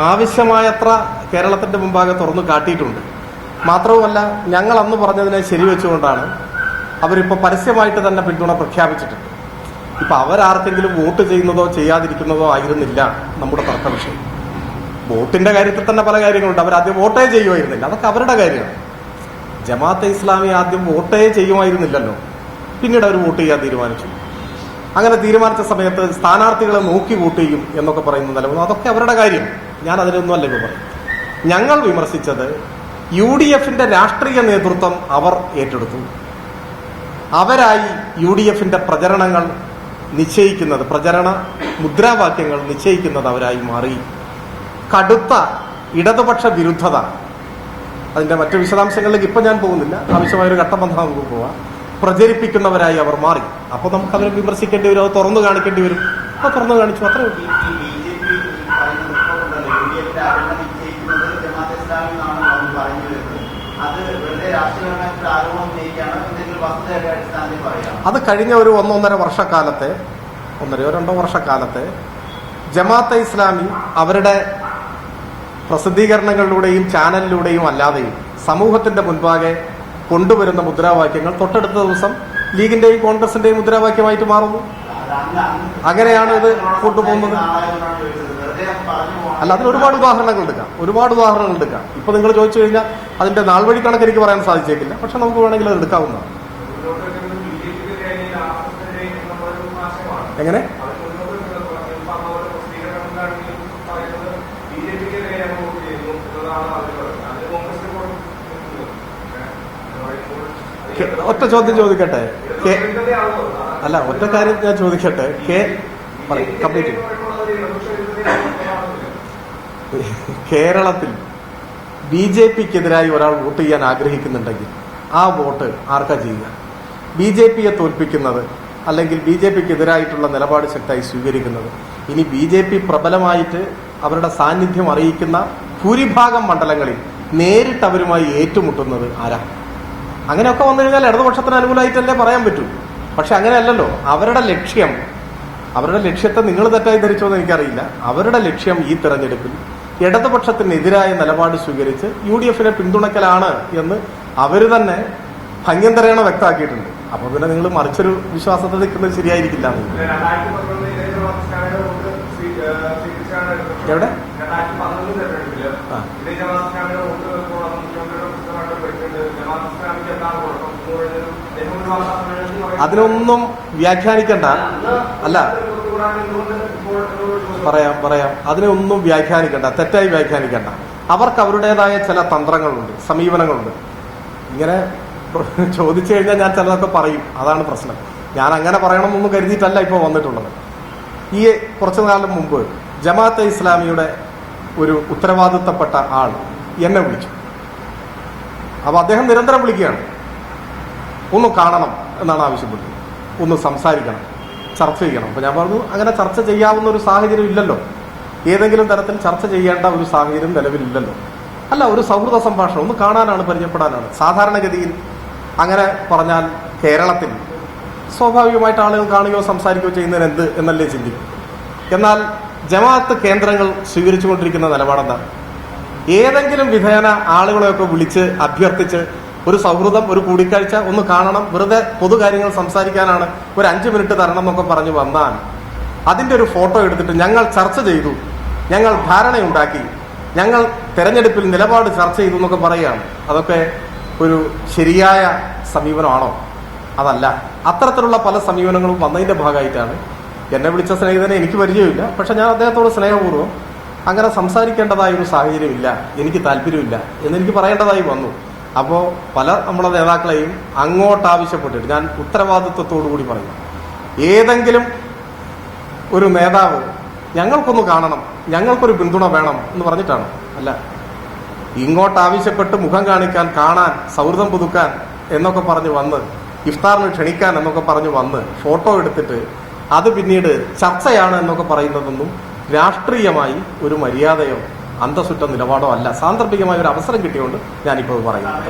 ആവശ്യമായത്ര കേരളത്തിന്റെ മുമ്പാകെ തുറന്നു കാട്ടിയിട്ടുണ്ട്. മാത്രവുമല്ല, ഞങ്ങൾ അന്ന് പറഞ്ഞതിനെ ശരിവെച്ചുകൊണ്ടാണ് അവരിപ്പോൾ പരസ്യമായിട്ട് തന്നെ പിന്തുണ പ്രഖ്യാപിച്ചിട്ടുണ്ട്. ഇപ്പൊ അവരാർക്കെങ്കിലും വോട്ട് ചെയ്യുന്നതോ ചെയ്യാതിരിക്കുന്നതോ ആയിരുന്നില്ല നമ്മുടെ തർക്ക വിഷയം. വോട്ടിന്റെ കാര്യത്തിൽ തന്നെ പല കാര്യങ്ങളുണ്ട്. അവരാദ്യം വോട്ടേ ചെയ്യുമായിരുന്നില്ല, അതൊക്കെ അവരുടെ കാര്യമാണ്. ജമാഅത്തെ ഇസ്ലാമി ആദ്യം വോട്ടേ ചെയ്യുമായിരുന്നില്ലല്ലോ, പിന്നീട് അവർ വോട്ട് ചെയ്യാൻ തീരുമാനിച്ചു. അങ്ങനെ തീരുമാനിച്ച സമയത്ത് സ്ഥാനാർത്ഥികളെ നോക്കി വോട്ട് ചെയ്യും എന്നൊക്കെ പറയുന്ന നിലവിൽ അതൊക്കെ അവരുടെ കാര്യം. ഞാൻ അതിനൊന്നും അല്ല ഇപ്പോൾ പറയും. ഞങ്ങൾ വിമർശിച്ചത് UDFന്റെ രാഷ്ട്രീയ നേതൃത്വം അവർ ഏറ്റെടുത്തു. അവരായി UDFന്റെ പ്രചരണങ്ങൾ നിശ്ചയിക്കുന്നത്, പ്രചരണ മുദ്രാവാക്യങ്ങൾ നിശ്ചയിക്കുന്നത് അവരായി മാറി. കടുത്ത ഇടതുപക്ഷ വിരുദ്ധത, അതിന്റെ മറ്റു വിശദാംശങ്ങളിലേക്ക് ഇപ്പൊ ഞാൻ പോകുന്നില്ല, ആവശ്യമായൊരു ഘട്ടം വന്നാൽ നമുക്ക് പോവാം, പ്രചരിപ്പിക്കുന്നവരായി അവർ മാറി. അപ്പൊ നമുക്ക് അവരെ വിമർശിക്കേണ്ടി വരും, അത് തുറന്നു കാണിക്കേണ്ടി വരും. അപ്പൊ തുറന്നു കാണിച്ചു, അത്രേ ഉള്ളൂ. അത് കഴിഞ്ഞ ഒരു 1-1.5 വർഷക്കാലത്തെ 1-2 വർഷക്കാലത്തെ ജമാഅത്തെ ഇസ്ലാമി അവരുടെ പ്രസിദ്ധീകരണങ്ങളിലൂടെയും ചാനലിലൂടെയും അല്ലാതെയും സമൂഹത്തിന്റെ മുൻപാകെ കൊണ്ടുവരുന്ന മുദ്രാവാക്യങ്ങൾ തൊട്ടടുത്ത ദിവസം ലീഗിന്റെയും കോൺഗ്രസിന്റെയും മുദ്രാവാക്യമായിട്ട് മാറുന്നു. അങ്ങനെയാണ് ഇത് കൊണ്ടുപോകുന്നത്. അല്ല, അതിന് ഒരുപാട് ഉദാഹരണങ്ങൾ എടുക്കാം. ഇപ്പൊ നിങ്ങൾ ചോദിച്ചു കഴിഞ്ഞാൽ അതിന്റെ നാൾവഴി കണക്ക് എനിക്ക് പറയാൻ സാധിച്ചേക്കില്ല, പക്ഷെ നമുക്ക് വേണമെങ്കിൽ അത് എടുക്കാവുന്നതാണ്. എങ്ങനെ? ഒറ്റ ചോദ്യം ചോദിക്കട്ടെ, അല്ല ഒറ്റ കാര്യം ഞാൻ ചോദിക്കട്ടെ. കംപ്ലീറ്റ്. കേരളത്തിൽ BJPക്കെതിരായി ഒരാൾ വോട്ട് ചെയ്യാൻ ആഗ്രഹിക്കുന്നുണ്ടെങ്കിൽ ആ വോട്ട് ആർക്കാ ചെയ്യുക? BJPയെ തോൽപ്പിക്കുന്നത് അല്ലെങ്കിൽ BJPക്കെതിരായിട്ടുള്ള നിലപാട് ശക്തമായി സ്വീകരിക്കുന്നത്? ഇനി BJP പ്രബലമായിട്ട് അവരുടെ സാന്നിധ്യം അറിയിക്കുന്ന ഭൂരിഭാഗം മണ്ഡലങ്ങളിൽ നേരിട്ട് അവരുമായി ഏറ്റുമുട്ടുന്നത് ആരാ? അങ്ങനെയൊക്കെ വന്നു കഴിഞ്ഞാൽ ഇടതുപക്ഷത്തിന് അനുകൂലമായിട്ടല്ലേ പറയാൻ പറ്റൂ. പക്ഷെ അങ്ങനെയല്ലല്ലോ. അവരുടെ ലക്ഷ്യത്തെ നിങ്ങൾ തെറ്റായി ധരിച്ചോന്ന് എനിക്കറിയില്ല. അവരുടെ ലക്ഷ്യം ഈ തെരഞ്ഞെടുപ്പിൽ ഇടതുപക്ഷത്തിനെതിരായ നിലപാട് സ്വീകരിച്ച് UDFനെ പിന്തുണയ്ക്കലാണ് എന്ന് അവർ തന്നെ ഭംഗ്യന്തരേണ വ്യക്തമാക്കിയിട്ടുണ്ട്. അപ്പൊ പിന്നെ നിങ്ങൾ മറിച്ചൊരു വിശ്വാസത്തെ നിൽക്കുന്നത് ശരിയായിരിക്കില്ല. എവിടെ? അതിനൊന്നും വ്യാഖ്യാനിക്കണ്ട. അല്ല, പറയാം. അതിനൊന്നും വ്യാഖ്യാനിക്കണ്ട, തെറ്റായി വ്യാഖ്യാനിക്കണ്ട. അവർക്ക് അവരുടേതായ ചില തന്ത്രങ്ങളുണ്ട്, സമീപനങ്ങളുണ്ട്. ഇങ്ങനെ ചോദിച്ചു കഴിഞ്ഞാൽ ഞാൻ ചിലതൊക്കെ പറയും, അതാണ് പ്രശ്നം. ഞാൻ അങ്ങനെ പറയണമെന്നൊന്നും കരുതിയിട്ടല്ല ഇപ്പോൾ വന്നിട്ടുള്ളത്. ഈ കുറച്ചു കാലം മുമ്പ് ജമാഅത്തെ ഇസ്ലാമിയുടെ ഒരു ഉത്തരവാദിത്തപ്പെട്ട ആൾ എന്നെ വിളിച്ചു. അപ്പൊ അദ്ദേഹം നിരന്തരം വിളിക്കുകയാണ്, ഒന്ന് കാണണം എന്നാണ് ആവശ്യപ്പെട്ടത്, ഒന്ന് സംസാരിക്കണം, ചർച്ച ചെയ്യണം. അപ്പൊ ഞാൻ പറഞ്ഞു, അങ്ങനെ ചർച്ച ചെയ്യാവുന്ന ഒരു സാഹചര്യം ഇല്ലല്ലോ, ഏതെങ്കിലും തരത്തിൽ ചർച്ച ചെയ്യേണ്ട ഒരു സാഹചര്യം നിലവിലില്ലല്ലോ. അല്ല, ഒരു സൗഹൃദ സംഭാഷണം, ഒന്ന് കാണാനാണ്, പരിചയപ്പെടാനാണ്. സാധാരണഗതിയിൽ അങ്ങനെ പറഞ്ഞാൽ കേരളത്തിൽ സ്വാഭാവികമായിട്ട് ആളുകൾ കാണുകയോ സംസാരിക്കുകയോ ചെയ്യുന്നതിന് എന്ത് എന്നല്ലേ ചിന്തിക്കും. എന്നാൽ ജമാഅത്ത് കേന്ദ്രങ്ങൾ സ്വീകരിച്ചുകൊണ്ടിരിക്കുന്ന നിലപാടെന്താ? ഏതെങ്കിലും വിധേന ആളുകളെയൊക്കെ വിളിച്ച് അഭ്യർത്ഥിച്ച് ഒരു സൗഹൃദം, ഒരു കൂടിക്കാഴ്ച, ഒന്ന് കാണണം, വെറുതെ പൊതുകാര്യങ്ങൾ സംസാരിക്കാനാണ്, ഒരു 5 മിനിറ്റ് തരണം എന്നൊക്കെ പറഞ്ഞു വന്നാൽ അതിന്റെ ഒരു ഫോട്ടോ എടുത്തിട്ട് ഞങ്ങൾ ചർച്ച ചെയ്തു, ഞങ്ങൾ ധാരണയുണ്ടാക്കി, ഞങ്ങൾ തെരഞ്ഞെടുപ്പിൽ നിലപാട് ചർച്ച ചെയ്തു എന്നൊക്കെ പറയുകയാണ്. അതൊക്കെ ഒരു ശരിയായ സമീപനമാണോ? അതല്ല. അത്തരത്തിലുള്ള പല സമീപനങ്ങളും വന്നതിന്റെ ഭാഗമായിട്ടാണ് എന്നെ വിളിച്ച സ്നേഹിതനെ എനിക്ക് പരിചയമില്ല, പക്ഷെ ഞാൻ അദ്ദേഹത്തോട് സ്നേഹപൂർവ്വം അങ്ങനെ സംസാരിക്കേണ്ടതായ ഒരു സാഹചര്യമില്ല, എനിക്ക് താല്പര്യമില്ല എന്നെനിക്ക് പറയേണ്ടതായി വന്നു. അപ്പോൾ പല നമ്മുടെ നേതാക്കളെയും അങ്ങോട്ട് ആവശ്യപ്പെട്ടിട്ട് ഞാൻ ഉത്തരവാദിത്വത്തോടു കൂടി പറയും, ഏതെങ്കിലും ഒരു നേതാവ് ഞങ്ങൾക്കൊന്ന് കാണണം, ഞങ്ങൾക്കൊരു പിന്തുണ വേണം എന്ന് പറഞ്ഞിട്ടാണ്. അല്ല, ഇങ്ങോട്ട് ആവശ്യപ്പെട്ട് മുഖം കാണിക്കാൻ, കാണാൻ, സൗഹൃദം പുതുക്കാൻ എന്നൊക്കെ പറഞ്ഞ് വന്ന്, ഇഫ്താറിന് ക്ഷണിക്കാൻ എന്നൊക്കെ പറഞ്ഞ് വന്ന് ഫോട്ടോ എടുത്തിട്ട് അത് പിന്നീട് ചർച്ചയാണ് എന്നൊക്കെ പറയുന്നതൊന്നും രാഷ്ട്രീയമായി ഒരു മര്യാദയോ അന്തസ്സുറ്റ നിലപാടോ അല്ല. സാന്ദർഭികമായ ഒരു അവസരം കിട്ടിയോണ്ട് ഞാനിപ്പോൾ പറയുന്നത്.